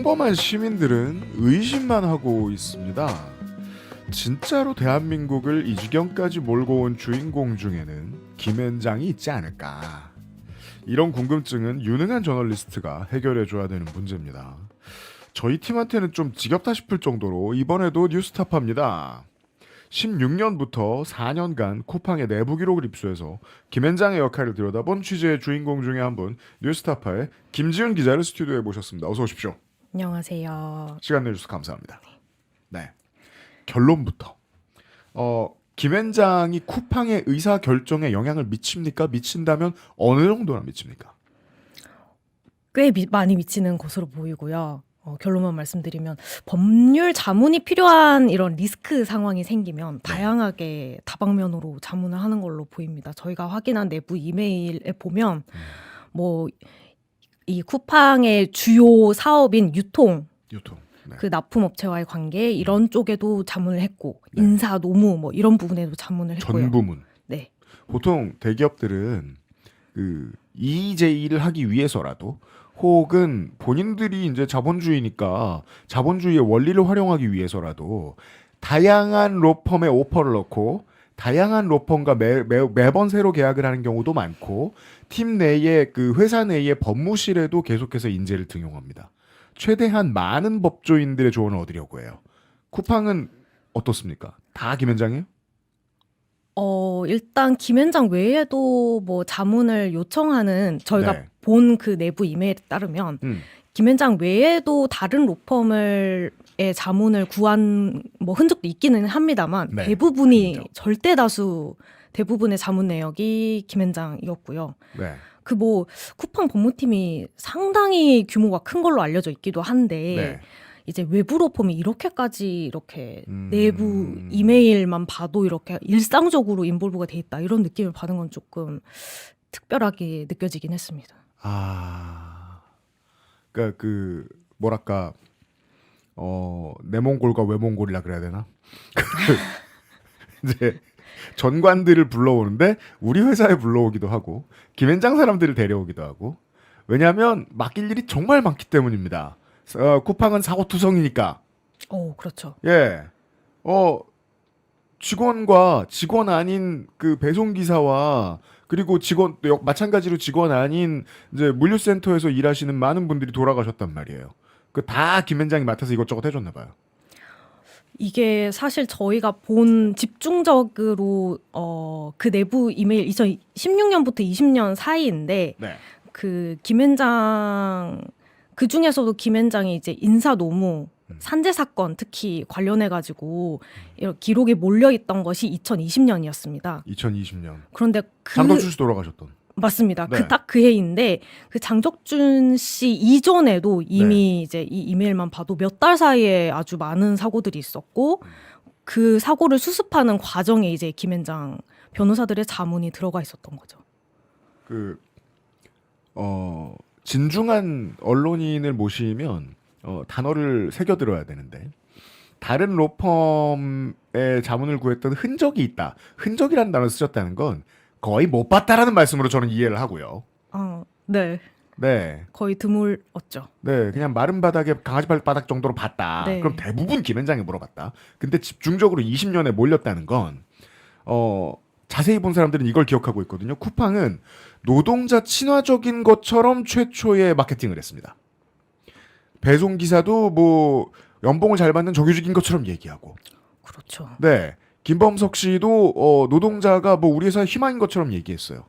평범한 시민들은 의심만 하고 있습니다. 진짜로 대한민국을 이 지경까지 몰고 온 주인공 중에는 김앤장이 있지 않을까. 이런 궁금증은 유능한 저널리스트가 해결해줘야 되는 문제입니다. 저희 팀한테는 좀 지겹다 싶을 정도로 이번에도 뉴스타파입니다. 16년부터 4년간 쿠팡의 내부 기록을 입수해서 김앤장의 역할을 들여다본 취재의 주인공 중에 한 분, 뉴스타파의 김지은 기자를 스튜디오에 모셨습니다. 어서 오십시오. 안녕하세요. 시간 내주셔서 감사합니다. 네. 결론부터. 김앤장이 쿠팡의 의사 결정에 영향을 미칩니까? 미친다면 어느 정도나 미칩니까? 꽤 많이 미치는 것으로 보이고요. 결론만 말씀드리면 법률 자문이 필요한 이런 리스크 상황이 생기면 다양하게 다방면으로 자문을 하는 걸로 보입니다. 저희가 확인한 내부 이메일에 보면 뭐 이 쿠팡의 주요 사업인 유통 네. 그 납품업체와의 관계 이런 쪽에도 자문을 했고 인사 노무 뭐 이런 부분에도 자문을 했고요. 전 부문. 네. 보통 대기업들은 그 EJ를 하기 위해서라도 혹은 본인들이 이제 자본주의니까 자본주의의 원리를 활용하기 위해서라도 다양한 로펌에 오퍼를 넣고 다양한 로펌과 매번 새로 계약을 하는 경우도 많고 팀 내에 그 회사 내의 법무실에도 계속해서 인재를 등용합니다. 최대한 많은 법조인들의 조언을 얻으려고 해요. 쿠팡은 어떻습니까? 다 김앤장이에요? 일단 김앤장 외에도 뭐 자문을 요청하는 저희가 네. 본 그 내부 이메일에 따르면 김앤장 외에도 다른 로펌의 자문을 구한 뭐 흔적도 있기는 합니다만 네, 대부분이 그렇죠. 절대 다수 대부분의 자문 내역이 김앤장이었고요. 네. 그 뭐 쿠팡 법무팀이 상당히 규모가 큰 걸로 알려져 있기도 한데 네. 이제 외부 로펌이 이렇게 내부 이메일만 봐도 이렇게 일상적으로 인볼브가 돼 있다 이런 느낌을 받은 건 조금 특별하게 느껴지긴 했습니다. 그러니까 그 뭐랄까 내몽골과 외몽골이라 그래야 되나? 이제 전관들을 불러오는데 우리 회사에 불러오기도 하고 김앤장 사람들을 데려오기도 하고 왜냐하면 맡길 일이 정말 많기 때문입니다. 쿠팡은 사고투성이니까. 그렇죠. 예. 직원과 직원 아닌 그 배송기사와 그리고 마찬가지로 직원 아닌 이제 물류센터에서 일하시는 많은 분들이 돌아가셨단 말이에요. 그 다 김앤장이 맡아서 이것저것 해줬나 봐요. 이게 사실 저희가 본 집중적으로 그 내부 이메일 2016년부터 20년 사이인데 네. 그 김앤장 그 중에서도 김앤장이 이제 인사 노무 산재 사건 특히 관련해 가지고 기록에 몰려 있던 것이 2020년이었습니다. 2020년. 그런데 장덕준 씨 돌아가셨던. 맞습니다. 네. 딱 그 해인데 그 장덕준 씨 이전에도 이미 이제 이 이메일만 봐도 몇 달 사이에 아주 많은 사고들이 있었고 그 사고를 수습하는 과정에 이제 김앤장 변호사들의 자문이 들어가 있었던 거죠. 진중한 언론인을 모시면 단어를 새겨들어야 되는데 다른 로펌의 자문을 구했던 흔적이 있다. 흔적이라는 단어를 쓰셨다는 건 거의 못 봤다라는 말씀으로 저는 이해를 하고요. 네. 네. 거의 드물었죠. 네, 그냥 마른 바닥에 강아지 발바닥 정도로 봤다. 네. 그럼 대부분 김앤장에 물어봤다. 근데 집중적으로 20년에 몰렸다는 건 자세히 본 사람들은 이걸 기억하고 있거든요. 쿠팡은 노동자 친화적인 것처럼 최초의 마케팅을 했습니다. 배송기사도 뭐 연봉을 잘 받는 정규직인 것처럼 얘기하고. 그렇죠. 네. 김범석 씨도 노동자가 뭐 우리 회사의 희망인 것처럼 얘기했어요.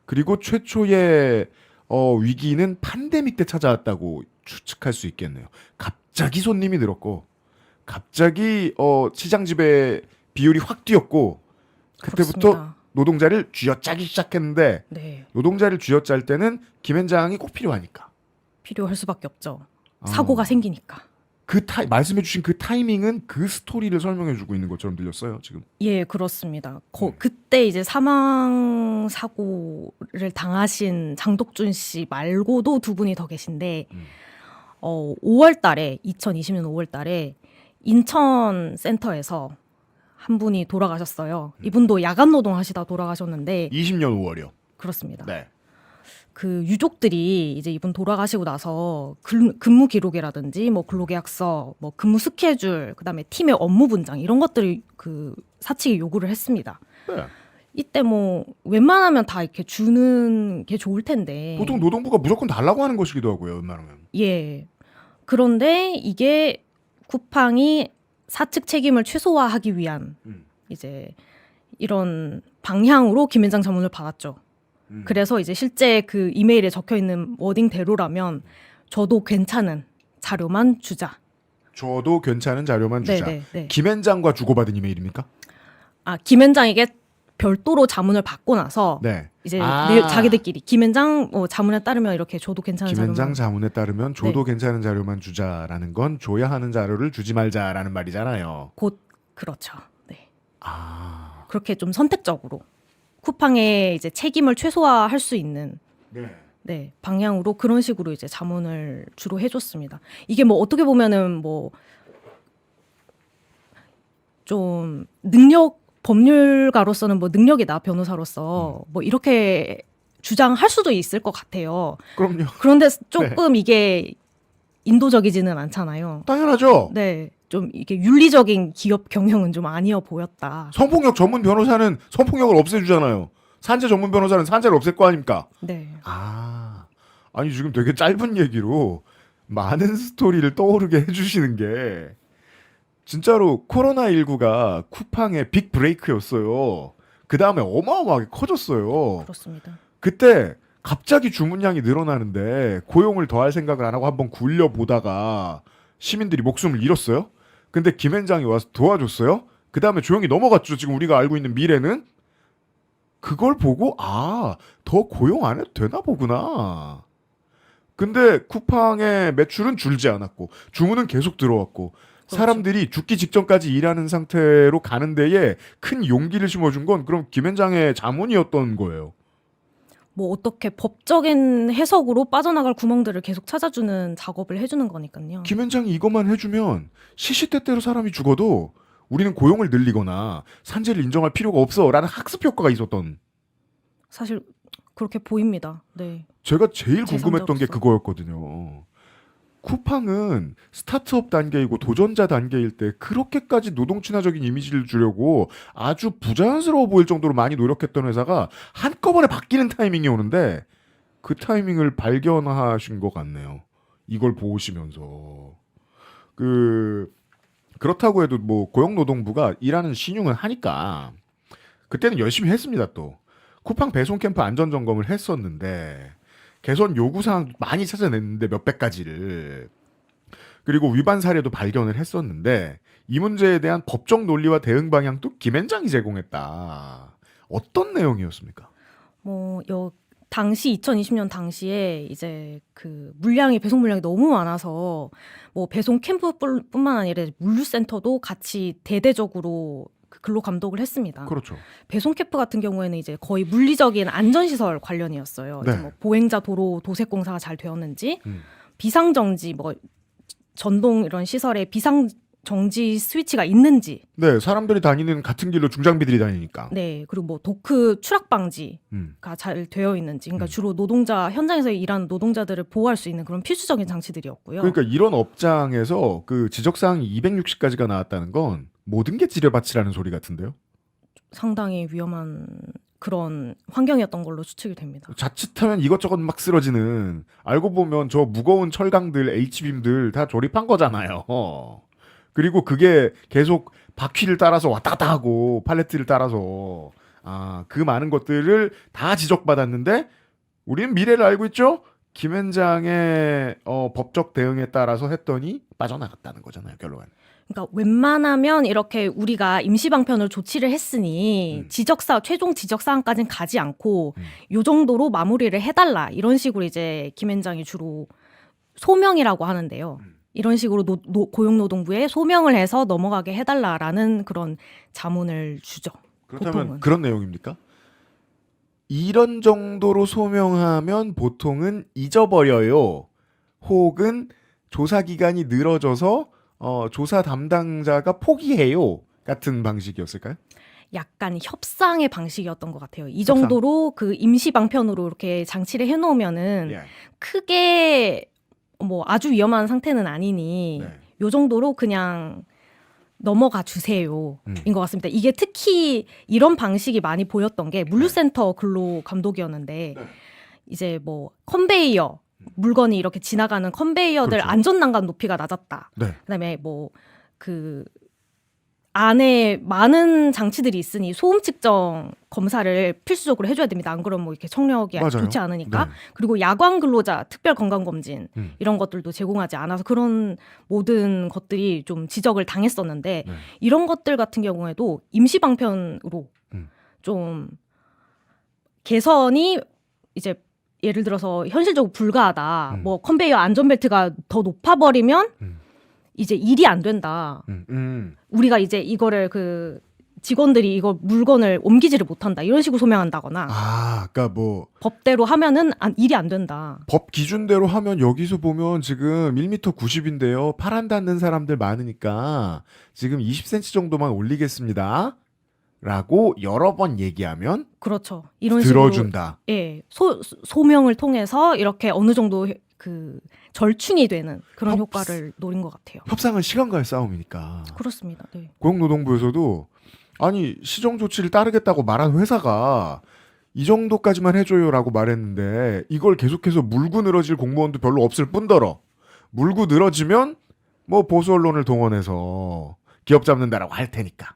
그리고 최초의 위기는 팬데믹 때 찾아왔다고 추측할 수 있겠네요. 갑자기 손님이 늘었고 갑자기 시장 지배 비율이 확 뛰었고 그때부터 그렇습니다. 노동자를 쥐어짜기 시작했는데 네. 노동자를 쥐어짤 때는 김앤장이 꼭 필요하니까. 필요할 수밖에 없죠. 사고가 생기니까. 말씀해주신 그 타이밍은 그 스토리를 설명해주고 있는 것처럼 들렸어요 지금. 예, 그렇습니다. 그때 이제 사망 사고를 당하신 장덕준 씨 말고도 두 분이 더 계신데 5월 달에 2020년 5월 달에 인천 센터에서 한 분이 돌아가셨어요. 이분도 야간 노동하시다 돌아가셨는데 20년 5월이요. 그렇습니다. 네. 그 유족들이 이제 이분 돌아가시고 나서 근무 기록이라든지 뭐 근로계약서, 뭐 근무 스케줄, 그다음에 팀의 업무 분장 이런 것들을 그 사측이 요구를 했습니다. 네. 이때 뭐 웬만하면 다 이렇게 주는 게 좋을 텐데. 보통 노동부가 무조건 달라고 하는 것이기도 하고요. 웬만하면. 예. 그런데 이게 쿠팡이 사측 책임을 최소화하기 위한 이제 이런 방향으로 김앤장 자문을 받았죠. 그래서 이제 실제 그 이메일에 적혀 있는 워딩대로라면 저도 괜찮은 자료만 주자. 저도 괜찮은 자료만 주자. 네네. 김앤장과 주고받은 이메일입니까? 아, 김앤장에게 별도로 자문을 받고 나서 네. 이제 자기들끼리 김앤장 자문에 따르면 이렇게 줘도 괜찮은 김앤장 자료만. 자문에 따르면 줘도 괜찮은 자료만 주자라는 건 줘야 하는 자료를 주지 말자라는 말이잖아요. 곧 그렇죠. 네. 아. 그렇게 좀 선택적으로 쿠팡의 이제 책임을 최소화할 수 있는 네. 방향으로 그런 식으로 이제 자문을 주로 해줬습니다. 이게 뭐 어떻게 보면은 뭐 좀 법률가로서는 뭐 능력이다 변호사로서 뭐 이렇게 주장할 수도 있을 것 같아요. 그럼요. 그런데 조금 이게 인도적이지는 않잖아요. 당연하죠. 네, 좀 이게 윤리적인 기업 경영은 좀 아니어 보였다. 성폭력 전문 변호사는 성폭력을 없애주잖아요. 산재 전문 변호사는 산재를 없앨 거 아닙니까? 네. 아니 지금 되게 짧은 얘기로 많은 스토리를 떠오르게 해주시는 게 진짜로 코로나19가 쿠팡의 빅 브레이크였어요. 그 다음에 어마어마하게 커졌어요. 그렇습니다. 그때 갑자기 주문량이 늘어나는데 고용을 더할 생각을 안 하고 한번 굴려보다가 시민들이 목숨을 잃었어요. 근데 김앤장이 와서 도와줬어요. 그 다음에 조용히 넘어갔죠. 지금 우리가 알고 있는 미래는. 그걸 보고 더 고용 안 해도 되나 보구나. 근데 쿠팡의 매출은 줄지 않았고 주문은 계속 들어왔고 사람들이 죽기 직전까지 일하는 상태로 가는 데에 큰 용기를 심어준 건 그럼 김앤장의 자문이었던 거예요. 뭐 어떻게 법적인 해석으로 빠져나갈 구멍들을 계속 찾아주는 작업을 해주는 거니까요. 김앤장이 이것만 해주면 시시때때로 사람이 죽어도 우리는 고용을 늘리거나 산재를 인정할 필요가 없어라는 학습 효과가 있었던. 사실 그렇게 보입니다. 네. 제가 제일 궁금했던 게 제3자로서. 그거였거든요. 쿠팡은 스타트업 단계이고 도전자 단계일 때 그렇게까지 노동 친화적인 이미지를 주려고 아주 부자연스러워 보일 정도로 많이 노력했던 회사가 한꺼번에 바뀌는 타이밍이 오는데 그 타이밍을 발견하신 것 같네요. 이걸 보시면서. 그렇다고 해도 뭐 고용노동부가 일하는 신용은 하니까 그때는 열심히 했습니다. 또 쿠팡 배송 캠프 안전 점검을 했었는데 개선 요구사항 많이 찾아냈는데 몇백 가지를. 그리고 위반 사례도 발견을 했었는데 이 문제에 대한 법적 논리와 대응 방향도 김앤장이 제공했다. 어떤 내용이었습니까? 당시 2020년 당시에 이제 그 배송 물량이 너무 많아서 뭐 배송 캠프뿐만 아니라 물류센터도 같이 대대적으로 근로 감독을 했습니다. 그렇죠. 배송 캠프 같은 경우에는 이제 거의 물리적인 안전시설 관련이었어요. 네. 이제 뭐 보행자 도로 도색공사가 잘 되었는지, 비상정지 뭐 전동 이런 시설에 비상정지 스위치가 있는지. 네, 사람들이 다니는 같은 길로 중장비들이 다니니까. 네, 그리고 뭐 도크 추락 방지가 잘 되어 있는지. 그러니까 주로 현장에서 일하는 노동자들을 보호할 수 있는 그런 필수적인 장치들이었고요. 그러니까 이런 업장에서 그 지적사항이 260가지가 나왔다는 건 모든 게 지뢰밭이라는 소리 같은데요. 상당히 위험한 그런 환경이었던 걸로 추측이 됩니다. 자칫하면 이것저것 막 쓰러지는, 알고 보면 저 무거운 철강들, H빔들 다 조립한 거잖아요. 그리고 그게 계속 바퀴를 따라서 왔다 갔다 하고 팔레트를 따라서 그 많은 것들을 다 지적받았는데 우리는 미래를 알고 있죠? 김앤장의 법적 대응에 따라서 했더니 빠져나갔다는 거잖아요, 결론은. 그러니까 웬만하면 이렇게 우리가 임시방편을 조치를 했으니 최종 지적사항까지는 가지 않고 요 정도로 마무리를 해달라, 이런 식으로 이제 김앤장이 주로 소명이라고 하는데요. 이런 식으로 고용노동부에 소명을 해서 넘어가게 해달라라는 그런 자문을 주죠. 그렇다면 보통은. 그런 내용입니까? 이런 정도로 소명하면 보통은 잊어버려요. 혹은 조사 기간이 늘어져서 조사 담당자가 포기해요. 같은 방식이었을까요? 약간 협상의 방식이었던 것 같아요. 이 협상. 정도로 그 임시 방편으로 이렇게 장치를 해놓으면은 예. 크게 뭐 아주 위험한 상태는 아니니 네. 요 정도로 그냥 넘어가 주세요인 것 같습니다. 이게 특히 이런 방식이 많이 보였던 게 물류센터 근로 감독이었는데 네. 이제 뭐 컨베이어 물건이 이렇게 지나가는 컨베이어들 그렇죠. 안전난간 높이가 낮았다. 네. 그다음에 뭐 그 안에 많은 장치들이 있으니 소음 측정 검사를 필수적으로 해줘야 됩니다. 안 그러면 뭐 이렇게 청력이 맞아요. 좋지 않으니까. 네. 그리고 야광 근로자 특별 건강 검진 음. 이런 것들도 제공하지 않아서 그런 모든 것들이 좀 지적을 당했었는데 네. 이런 것들 같은 경우에도 임시 방편으로 좀 개선이 이제 예를 들어서 현실적으로 불가하다. 뭐 컨베이어 안전벨트가 더 높아버리면 이제 일이 안 된다. 우리가 이제 이거를 그 직원들이 이거 물건을 옮기지를 못한다. 이런 식으로 소명한다거나 그러니까 뭐 법대로 하면은 일이 안 된다. 법 기준대로 하면 여기서 보면 지금 1m 90인데요. 팔 안 닿는 사람들 많으니까 지금 20cm 정도만 올리겠습니다. 라고 여러 번 얘기하면 그렇죠. 이런 들어준다. 식으로 예, 소명을 통해서 이렇게 어느 정도 그 절충이 되는 그런 효과를 노린 것 같아요. 협상은 시간과의 싸움이니까. 그렇습니다. 네. 고용노동부에서도 아니 시정 조치를 따르겠다고 말한 회사가 이 정도까지만 해줘요라고 말했는데 이걸 계속해서 물고 늘어질 공무원도 별로 없을 뿐더러 물고 늘어지면 뭐 보수 언론을 동원해서 기업 잡는다라고 할 테니까.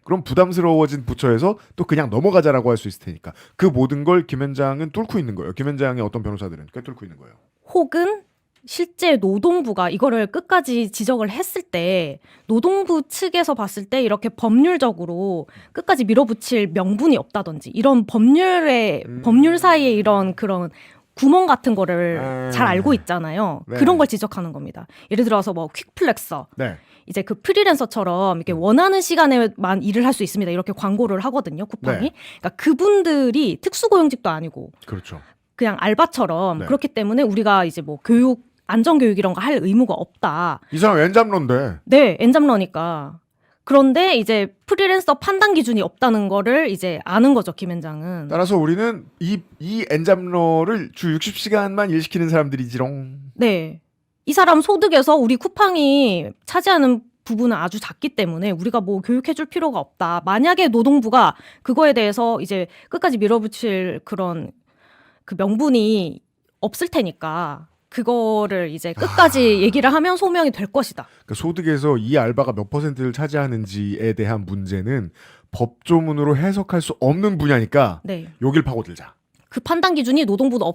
그럼 부담스러워진 부처에서 또 그냥 넘어가자라고 할 수 있을 테니까. 그 모든 걸 김현장은 뚫고 있는 거예요. 김현장의 어떤 변호사들은 꿰뚫고 있는 거예요. 혹은 실제 노동부가 이거를 끝까지 지적을 했을 때 노동부 측에서 봤을 때 이렇게 법률적으로 끝까지 밀어붙일 명분이 없다든지 이런 법률 사이에 이런 그런 구멍 같은 거를 잘 알고 있잖아요. 네. 그런 걸 지적하는 겁니다. 예를 들어서 뭐 퀵플렉서 네. 이제 그 프리랜서처럼 이렇게 원하는 시간에만 일을 할 수 있습니다. 이렇게 광고를 하거든요. 쿠팡이. 네. 그러니까 그분들이 특수고용직도 아니고 그렇죠. 그냥 알바처럼 네. 그렇기 때문에 우리가 이제 뭐 교육 안전교육 이런 거 할 의무가 없다. 이 사람 엔잡러인데. 네, 엔잡러니까. 그런데 이제 프리랜서 판단 기준이 없다는 거를 이제 아는 거죠, 김현장은. 따라서 우리는 이 엔잡러를 주 60시간만 일시키는 사람들이지롱. 네. 이 사람 소득에서 우리 쿠팡이 차지하는 부분은 아주 작기 때문에 우리가 뭐 교육해줄 필요가 없다. 만약에 노동부가 그거에 대해서 이제 끝까지 밀어붙일 그런 그 명분이 없을 테니까 그거를 이제 끝까지 얘기를 하면 소명이 될 것이다. 그러니까 소득에서 이 알바가 몇 퍼센트를 차지하는지에 대한 문제는 법조문으로 해석할 수 없는 분야니까 네. 여길 파고들자. 그 판단 기준이 노동부도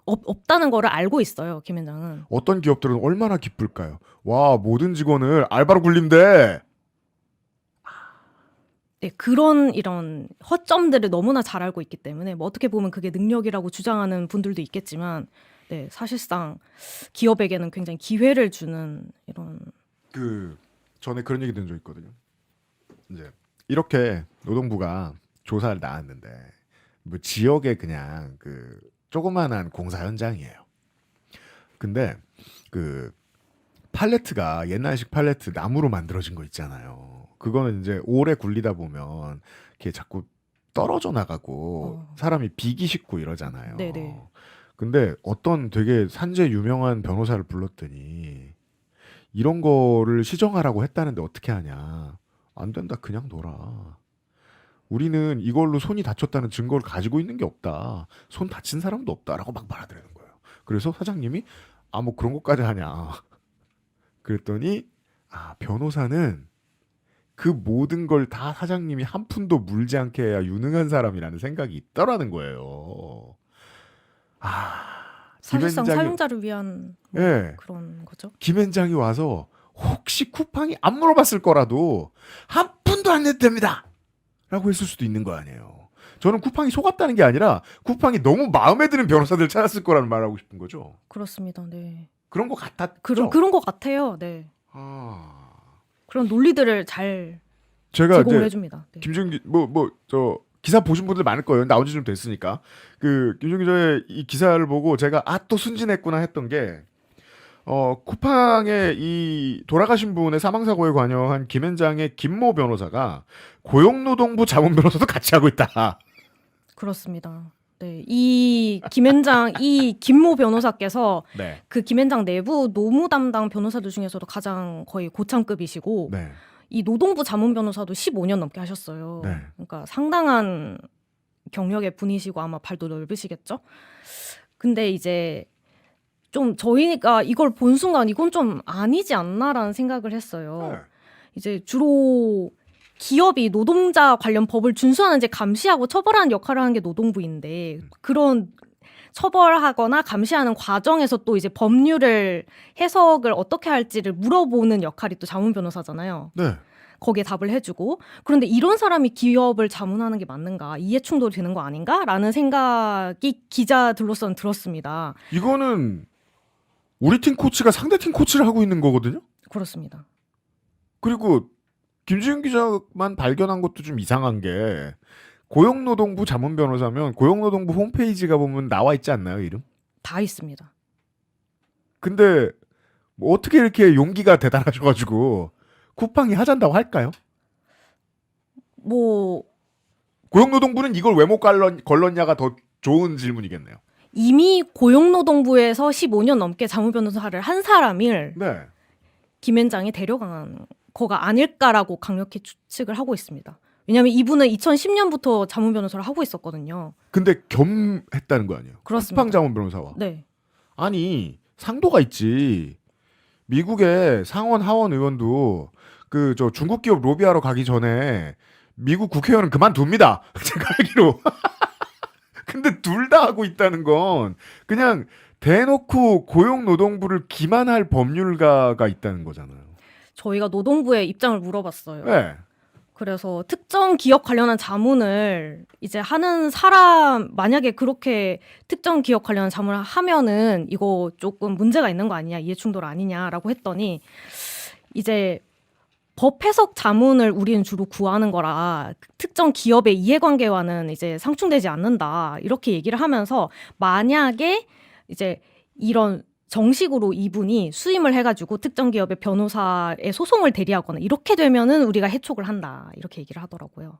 없다는 거를 알고 있어요, 김현장은. 어떤 기업들은 얼마나 기쁠까요? 와, 모든 직원을 알바로 굴린대. 네, 그런 이런 허점들을 너무나 잘 알고 있기 때문에 뭐 어떻게 보면 그게 능력이라고 주장하는 분들도 있겠지만 네, 사실상 기업에게는 굉장히 기회를 주는 이런 전에 그런 얘기 들은 적 있거든요. 이제 이렇게 노동부가 조사를 나왔는데 뭐 지역에 그냥 그 조그만한 공사 현장이에요. 근데 그 팔레트가 옛날식 팔레트 나무로 만들어진 거 있잖아요. 그거는 이제 오래 굴리다 보면 이렇게 자꾸 떨어져 나가고 사람이 비기 식고 이러잖아요. 네네. 근데 어떤 되게 산재 유명한 변호사를 불렀더니 이런 거를 시정하라고 했다는데 어떻게 하냐. 안 된다. 그냥 둬라. 우리는 이걸로 손이 다쳤다는 증거를 가지고 있는 게 없다. 손 다친 사람도 없다라고 막 말하더라는 거예요. 그래서 사장님이 뭐 그런 것까지 하냐. 그랬더니 변호사는 그 모든 걸 다 사장님이 한 푼도 물지 않게 해야 유능한 사람이라는 생각이 있더라는 거예요. 사실상 김현장이- 사용자를 위한 뭐 예. 그런 거죠. 김현장이 와서 혹시 쿠팡이 안 물어봤을 거라도 한 푼도 안 내도 됩니다. 라고 했을 수도 있는 거 아니에요. 저는 쿠팡이 속았다는 게 아니라 쿠팡이 너무 마음에 드는 변호사들을 찾았을 거라는 말을 하고 싶은 거죠. 그렇습니다. 네. 그런 거 같았죠. 그런 것 같아요. 네. 그런 논리들을 잘 제가 제공을 이제 해줍니다. 네. 김준기 저 기사 보신 분들 많을 거예요. 나온 지 좀 됐으니까. 그 김준기 기자의 이 기사를 보고 제가 또 순진했구나 했던 게 쿠팡의 이 돌아가신 분의 사망사고에 관여한 김앤장의 김모 변호사가 고용노동부 자문 변호사도 같이 하고 있다. 그렇습니다. 네, 이 김앤장, 이 김모 변호사께서 네. 그 김앤장 내부 노무 담당 변호사들 중에서도 가장 거의 고참급이시고 네. 이 노동부 자문 변호사도 15년 넘게 하셨어요. 네. 그러니까 상당한 경력의 분이시고 아마 발도 넓으시겠죠. 근데 이제 좀 저희가 이걸 본 순간 이건 좀 아니지 않나라는 생각을 했어요. 네. 이제 주로 기업이 노동자 관련 법을 준수하는지 감시하고 처벌하는 역할을 하는 게 노동부인데 그런 처벌하거나 감시하는 과정에서 또 이제 법률을 해석을 어떻게 할지를 물어보는 역할이 또 자문 변호사잖아요. 네. 거기에 답을 해주고 그런데 이런 사람이 기업을 자문하는 게 맞는가 이해 충돌이 되는 거 아닌가라는 생각이 기자들로서는 들었습니다. 이거는 우리 팀 코치가 상대 팀 코치를 하고 있는 거거든요. 그렇습니다. 그리고 김지윤 기자만 발견한 것도 좀 이상한 게 고용노동부 자문 변호사면 고용노동부 홈페이지 가보면 나와 있지 않나요, 이름? 다 있습니다. 근데 뭐 어떻게 이렇게 용기가 대단하셔가지고 쿠팡이 하잔다고 할까요? 뭐 고용노동부는 이걸 왜 못 걸렀냐가 더 좋은 질문이겠네요. 이미 고용노동부에서 15년 넘게 자문 변호사를 한 사람을 네. 김앤장이 데려간 거가 아닐까라고 강력히 추측을 하고 있습니다. 왜냐하면 이분은 2010년부터 자문 변호사를 하고 있었거든요. 근데 겸했다는 거 아니에요? 그렇습니다. 쿠팡 자문 변호사와. 네. 아니 상도가 있지. 미국의 상원 하원 의원도 그 저 중국 기업 로비하러 가기 전에 미국 국회의원은 그만둡니다. 제가 알기로. 근데 둘 다 하고 있다는 건 그냥 대놓고 고용노동부를 기만할 법률가가 있다는 거잖아요. 저희가 노동부에 입장을 물어봤어요. 네. 그래서 특정 기업 관련한 자문을 이제 하는 사람 만약에 그렇게 특정 기업 관련한 자문을 하면은 이거 조금 문제가 있는 거 아니냐 이해충돌 아니냐라고 했더니 이제 법 해석 자문을 우리는 주로 구하는 거라 특정 기업의 이해관계와는 이제 상충되지 않는다 이렇게 얘기를 하면서 만약에 이제 이런 정식으로 이분이 수임을 해가지고 특정 기업의 변호사의 소송을 대리하거나 이렇게 되면은 우리가 해촉을 한다 이렇게 얘기를 하더라고요.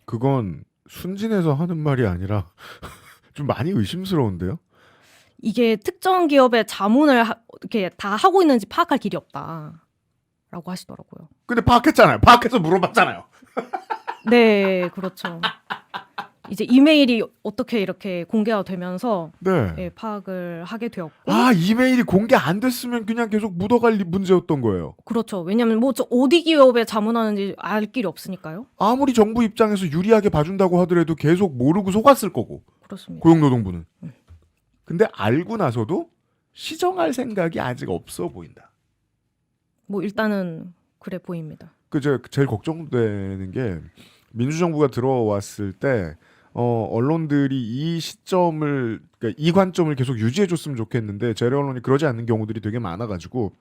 그건 순진해서 하는 말이 아니라 좀 많이 의심스러운데요. 이게 특정 기업의 자문을 이렇게 다 하고 있는지 파악할 길이 없다라고 하시더라고요. 근데 파악했잖아요. 파악해서 물어봤잖아요. 네, 그렇죠. 이제 이메일이 어떻게 이렇게 공개가 되면서 네. 예, 파악을 하게 되었고 아 이메일이 공개 안 됐으면 그냥 계속 묻어갈 문제였던 거예요. 그렇죠. 왜냐하면 뭐 저 어디 기업에 자문하는지 알 길이 없으니까요. 아무리 정부 입장에서 유리하게 봐준다고 하더라도 계속 모르고 속았을 거고 그렇습니다. 고용노동부는. 근데 알고 나서도 시정할 생각이 아직 없어 보인다. 뭐 일단은 그래 보입니다. 그 제일 걱정되는 게 민주정부가 들어왔을 때 언론들이 이 시점을 그러니까 이 관점을 계속 유지해줬으면 좋겠는데 재래 언론이 그러지 않는 경우들이 되게 많아가지고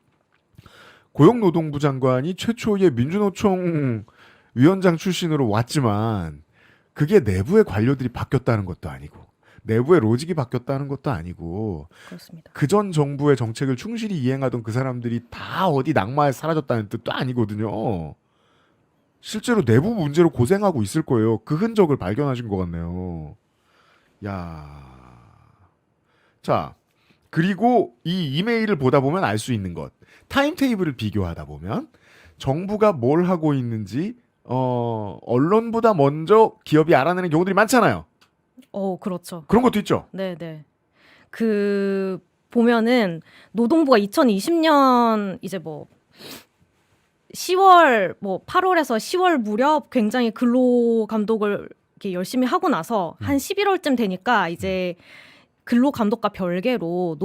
고용노동부 장관이 최초의 민주노총 위원장 출신으로 왔지만 그게 내부의 관료들이 바뀌었다는 것도 아니고 내부의 로직이 바뀌었다는 것도 아니고 그렇습니다. 그전 정부의 정책을 충실히 이행하던 그 사람들이 다 어디 낙마해 사라졌다는 뜻도 아니거든요. 실제로 내부 문제로 고생하고 있을 거예요. 그 흔적을 발견하신 것 같네요. 야, 자 그리고 이 이메일을 보다 보면 알 수 있는 것 타임테이블을 비교하다 보면 정부가 뭘 하고 있는지 언론보다 먼저 기업이 알아내는 경우들이 많잖아요. 그렇죠. 그런 것도 있죠. 네, 네. 그 보면은 노동부가 2020년 이제 뭐 10월 뭐 8월에서 10월 무렵 굉장히 근로 감독을 이렇게 열심히 하고 나서 한 11월쯤 되니까 이제 근로 감독과 별개로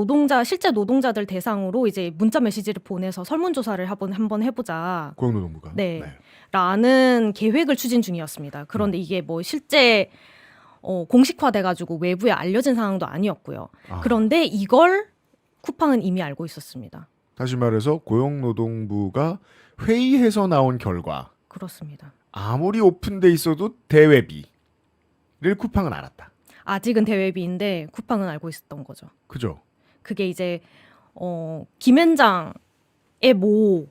실제 노동자들 대상으로 이제 문자 메시지를 보내서 설문조사를 한번 해보자. 고용노동부가. 네. 라는 계획을 추진 중이었습니다. 그런데 이게 뭐 실제 공식화돼가지고 외부에 알려진 상황도 아니었고요. 그런데 이걸 쿠팡은 이미 알고 있었습니다. 다시 말해서 고용노동부가 회의해서 나온 결과 그렇습니다. 아무리 오픈돼 있어도 대외비를 쿠팡은 알았다. 아직은 대외비인데 쿠팡은 알고 있었던 거죠. 그죠? 그게 이제 김앤장의 모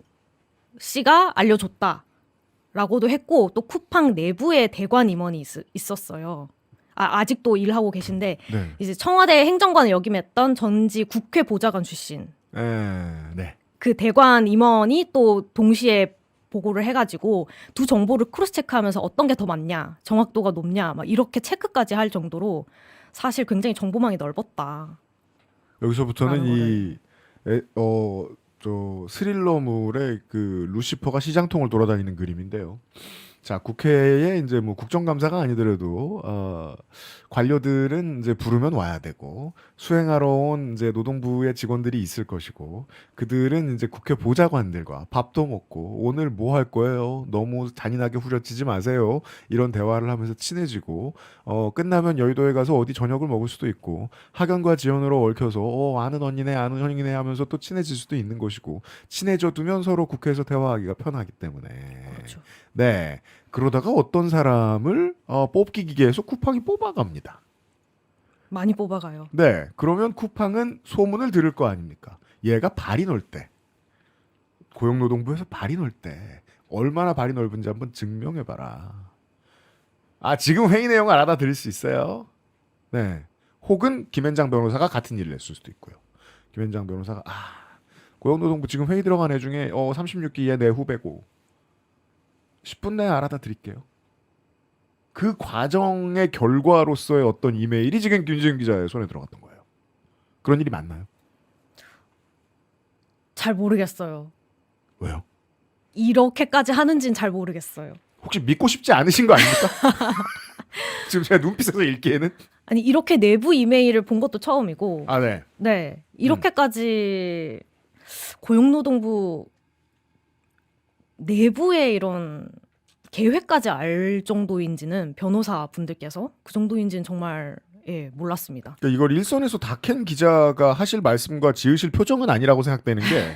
씨가 알려줬다라고도 했고 또 쿠팡 내부에 대관 임원이 있었어요. 아직도 일하고 계신데 네. 이제 청와대 행정관을 역임했던 전직 국회 보좌관 출신 네. 그 대관 임원이 또 동시에 보고를 해가지고 두 정보를 크로스 체크하면서 어떤 게 더 맞냐, 정확도가 높냐, 막 이렇게 체크까지 할 정도로 사실 굉장히 정보망이 넓었다. 여기서부터는 라는 저 스릴러물의 그 루시퍼가 시장통을 돌아다니는 그림인데요. 자, 국회에 이제 뭐 국정감사가 아니더라도 관료들은 이제 부르면 와야 되고 수행하러 온 이제 노동부의 직원들이 있을 것이고 그들은 이제 국회 보좌관들과 밥도 먹고 오늘 뭐 할 거예요? 너무 잔인하게 후려치지 마세요. 이런 대화를 하면서 친해지고 끝나면 여의도에 가서 어디 저녁을 먹을 수도 있고 학연과 지연으로 얽혀서 아는 언니네 아는 형이네 하면서 또 친해질 수도 있는 것이고 친해져 두면 서로 국회에서 대화하기가 편하기 때문에 그렇죠. 네. 그러다가 어떤 사람을 뽑기 기계에서 쿠팡이 뽑아갑니다. 많이 뽑아가요. 네. 그러면 쿠팡은 소문을 들을 거 아닙니까? 얘가 발이 넓 때. 고용노동부에서 발이 넓 때. 얼마나 발이 넓은지 한번 증명해봐라. 지금 회의 내용을 알아들을 수 있어요. 네. 혹은 김현장 변호사가 같은 일을 했을 수도 있고요. 김현장 변호사가 고용노동부 지금 회의 들어간 애 중에 36기에 내 후배고 10분 내에 알아다 드릴게요. 그 과정의 결과로서의 어떤 이메일이 지금 김지은 기자의 손에 들어갔던 거예요. 그런 일이 맞나요? 잘 모르겠어요. 왜요? 이렇게까지 하는지는 잘 모르겠어요. 혹시 믿고 싶지 않으신 거 아닙니까? 지금 제가 눈빛에서 읽기에는 아니 이렇게 내부 이메일을 본 것도 처음이고 네. 네 이렇게까지 고용노동부 내부의 이런 계획까지 알 정도인지는 변호사 분들께서 그 정도인지는 정말 몰랐습니다. 그러니까 이걸 일선에서 다캔 기자가 하실 말씀과 지으실 표정은 아니라고 생각되는 게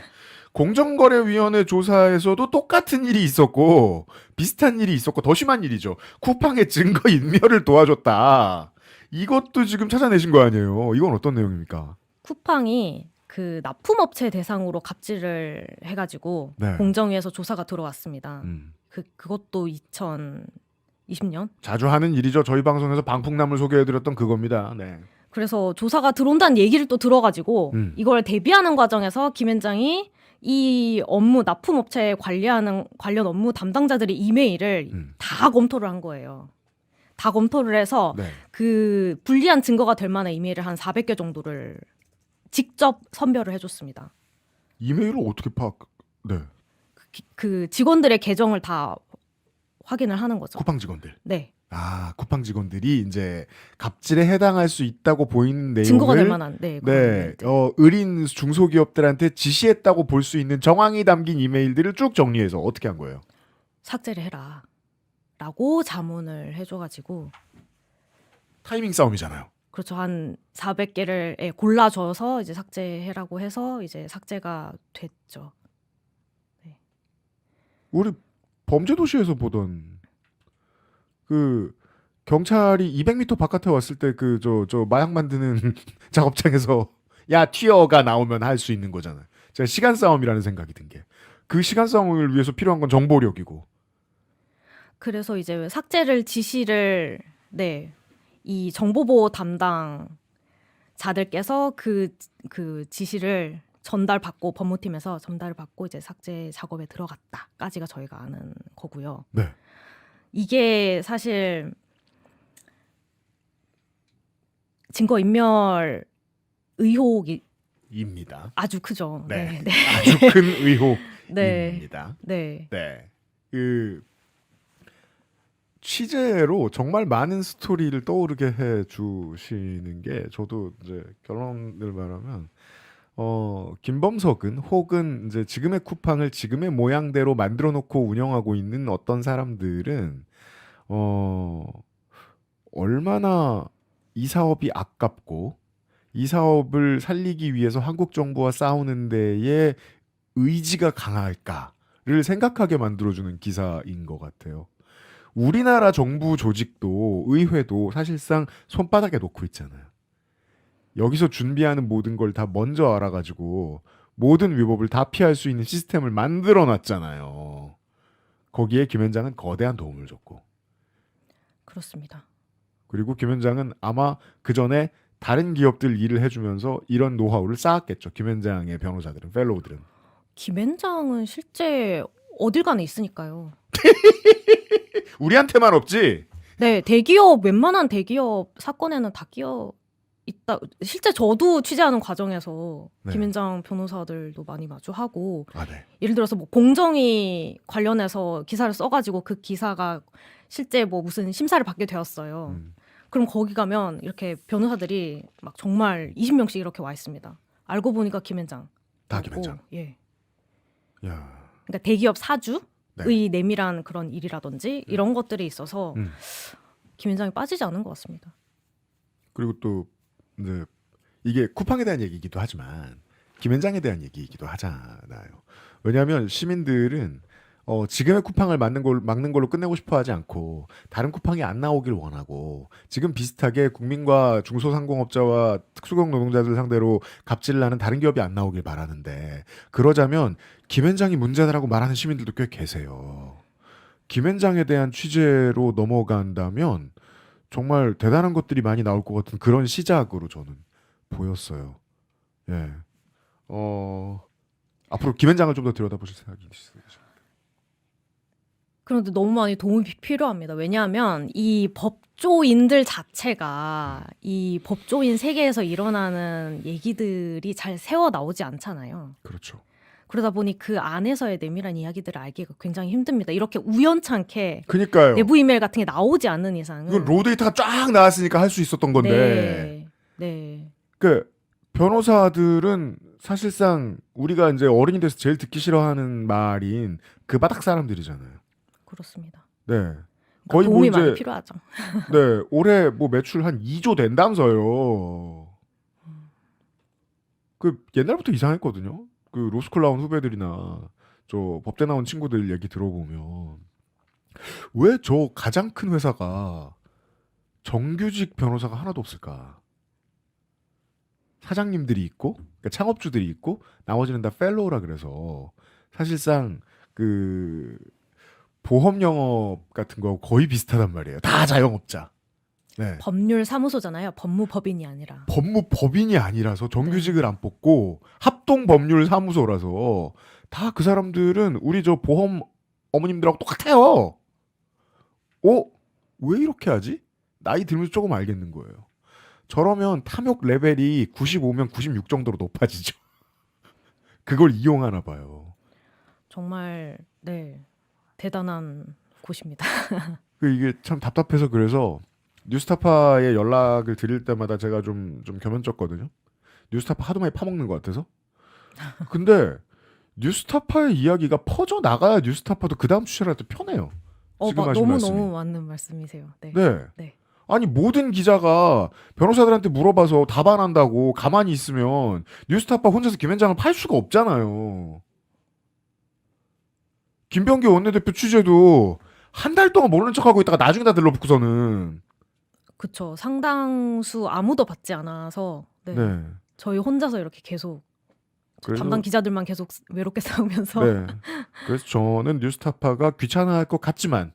공정거래위원회 조사에서도 똑같은 일이 있었고 비슷한 일이 있었고 더 심한 일이죠. 쿠팡의 증거 인멸을 도와줬다. 이것도 지금 찾아내신 거 아니에요. 이건 어떤 내용입니까? 쿠팡이 그 납품업체 대상으로 갑질을 해가지고 네. 공정위에서 조사가 들어왔습니다. 그것도 2020년? 자주 하는 일이죠. 저희 방송에서 방풍남을 소개해드렸던 그겁니다. 네. 그래서 조사가 들어온다는 얘기를 또 들어가지고 이걸 대비하는 과정에서 김현장이 이 업무 납품업체 관련 업무 담당자들의 이메일을 다 검토를 한 거예요. 다 검토를 해서 네. 그 불리한 증거가 될 만한 이메일을 한 400개 정도를 직접 선별을 해줬습니다. 이메일을 어떻게 네. 그 직원들의 계정을 다 확인을 하는 거죠. 쿠팡 직원들. 네. 쿠팡 직원들이 이제 갑질에 해당할 수 있다고 보이는 내용을 증거가 될 만한 의린 중소기업들한테 지시했다고 볼 수 있는 정황이 담긴 이메일들을 쭉 정리해서 어떻게 한 거예요? 삭제를 해라 라고 자문을 해줘가지고 타이밍 싸움이잖아요. 그렇죠. 한 400개를 골라줘서 이제 삭제해라고 해서 이제 삭제가 됐죠. 네. 우리 범죄도시에서 보던 그 경찰이 200m 바깥에 왔을 때 그 저 마약 만드는 작업장에서 야 튀어가 나오면 할 수 있는 거잖아요. 제가 시간 싸움이라는 생각이 든 게 그 시간 싸움을 위해서 필요한 건 정보력이고. 그래서 이제 삭제를 지시를 이 정보보호 담당자들께서 그 지시를 전달받고 법무팀에서 전달을 받고 이제 삭제 작업에 들어갔다까지가 저희가 아는 거고요. 네. 이게 사실 증거인멸 의혹입니다. 아주 크죠. 네. 네. 아주 큰 의혹입니다. 네. 네. 그 취재로 정말 많은 스토리를 떠오르게 해 주시는 게 저도 이제 결론을 말하면 김범석은 혹은 이제 지금의 쿠팡을 지금의 모양대로 만들어 놓고 운영하고 있는 어떤 사람들은 얼마나 이 사업이 아깝고 이 사업을 살리기 위해서 한국 정부와 싸우는 데에 의지가 강할까를 생각하게 만들어주는 기사인 것 같아요. 우리나라 정부 조직도 의회도 사실상 손바닥에 놓고 있잖아요. 여기서 준비하는 모든 걸 다 먼저 알아가지고 모든 위법을 다 피할 수 있는 시스템을 만들어놨잖아요. 거기에 김현장은 거대한 도움을 줬고, 그렇습니다. 그리고 김현장은 아마 그 전에 다른 기업들 일을 해주면서 이런 노하우를 쌓았겠죠. 김현장의 변호사들은, 펠로우들은. 김현장은 실제 어딜 가나 있으니까요. 우리한테만 없지. 네, 대기업 웬만한 대기업 사건에는 다 끼어 있다. 실제 저도 취재하는 과정에서 네. 김현장 변호사들도 많이 마주하고, 아, 네. 예를 들어서 뭐 공정위 관련해서 기사를 써가지고 그 기사가 실제 뭐 무슨 심사를 받게 되었어요. 그럼 거기 가면 이렇게 변호사들이 막 정말 20명씩 이렇게 와 있습니다. 알고 보니까 김현장. 다 김현장. 예. 야. 그러니까 대기업 사주의 네. 내밀한 그런 일이라든지 이런 것들이 있어서 김현장이 빠지지 않은 것 같습니다. 그리고 또 이제 이게 쿠팡에 대한 얘기이기도 하지만 김현장에 대한 얘기이기도 하잖아요. 왜냐하면 시민들은 지금의 쿠팡을 막는 걸로 끝내고 싶어 하지 않고 다른 쿠팡이 안 나오길 원하고 지금 비슷하게 국민과 중소상공업자와 특수고용 노동자들 상대로 갑질을 하는 다른 기업이 안 나오길 바라는데, 그러자면 김현장이 문제다라고 말하는 시민들도 꽤 계세요. 김현장에 대한 취재로 넘어간다면 정말 대단한 것들이 많이 나올 것 같은 그런 시작으로 저는 보였어요. 예. 앞으로 김현장을 좀 더 들여다보실 생각이 있으세요? 그런데 너무 많이 도움이 필요합니다. 왜냐하면 이 법조인들 자체가 이 법조인 세계에서 일어나는 얘기들이 잘 새어 나오지 않잖아요. 그렇죠. 그러다 보니 그 안에서의 내밀한 이야기들을 알기가 굉장히 힘듭니다. 이렇게 우연찮게 그니까요. 내부 이메일 같은 게 나오지 않는 이상은. 이건 로데이터가 쫙 나왔으니까 할 수 있었던 건데. 네. 그 변호사들은 사실상 우리가 이제 어른이 돼서 제일 듣기 싫어하는 말인 그 바닥 사람들이잖아요. 그렇습니다. 네. 거의 도움이 뭐 많이 이제 필요하죠. 네, 올해 뭐 매출 한 2조 된다면서요. 그 옛날부터 이상했거든요. 그 로스쿨 나온 후배들이나 저 법대 나온 친구들 얘기 들어보면 왜 저 가장 큰 회사가 정규직 변호사가 하나도 없을까? 사장님들이 있고, 그러니까 창업주들이 있고, 나머지는 다 펠로우라 그래서 사실상 그 보험 영업 같은 거 거의 비슷하단 말이에요. 다 자영업자. 네. 법률 사무소잖아요. 법무법인이 아니라. 법무법인이 아니라서 정규직을 안 뽑고 합동법률사무소라서 다 그 사람들은 우리 저 보험 어머님들하고 똑같아요. 왜 이렇게 하지? 나이 들면서 조금 알겠는 거예요. 저러면 탐욕 레벨이 95면 96 정도로 높아지죠. 그걸 이용하나 봐요. 정말 대단한 곳입니다. 이게 참 답답해서 그래서 뉴스타파에 연락을 드릴 때마다 제가 좀 겸연쩍거든요. 뉴스타파 하도 많이 파먹는 것 같아서. 근데 뉴스타파의 이야기가 퍼져 나가야 뉴스타파도 그 다음 취재할 때 편해요. 지금 하신 말씀이. 너무 맞는 말씀이세요. 네. 네. 아니 모든 기자가 변호사들한테 물어봐서 답 안 한다고 가만히 있으면 뉴스타파 혼자서 김현장을 팔 수가 없잖아요. 김병기 원내대표 취재도 한 달 동안 모르는 척하고 있다가 나중에 다 들러붙고서는. 그쵸. 상당수 아무도 받지 않아서 네. 저희 혼자서 이렇게 계속 그래서, 담당 기자들만 계속 외롭게 싸우면서. 네. 그래서 저는 뉴스타파가 귀찮아할 것 같지만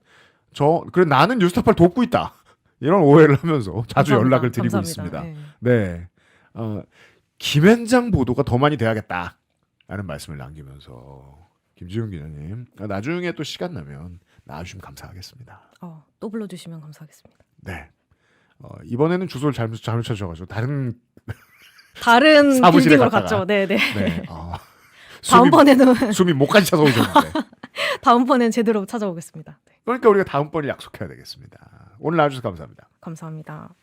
그래 나는 뉴스타파를 돕고 있다. 이런 오해를 하면서 자주 감사합니다. 연락을 드리고 감사합니다. 있습니다. 네. 김현장 보도가 더 많이 돼야겠다. 라는 말씀을 남기면서 김지훈 기자님 나중에 또 시간 나면 나와주시면 감사하겠습니다. 또 불러주시면 감사하겠습니다. 네. 이번에는 주소를 잘못 찾으셔가지고 다른 사무실에 빌딩으로 갔다가. 갔죠. 네네. 네. 다음번에는 숨이 목까지 차서 오셨는데. 다음번엔 제대로 찾아오겠습니다. 네. 그러니까 우리가 다음번에 약속해야 되겠습니다. 오늘 나와주셔서 감사합니다. 감사합니다.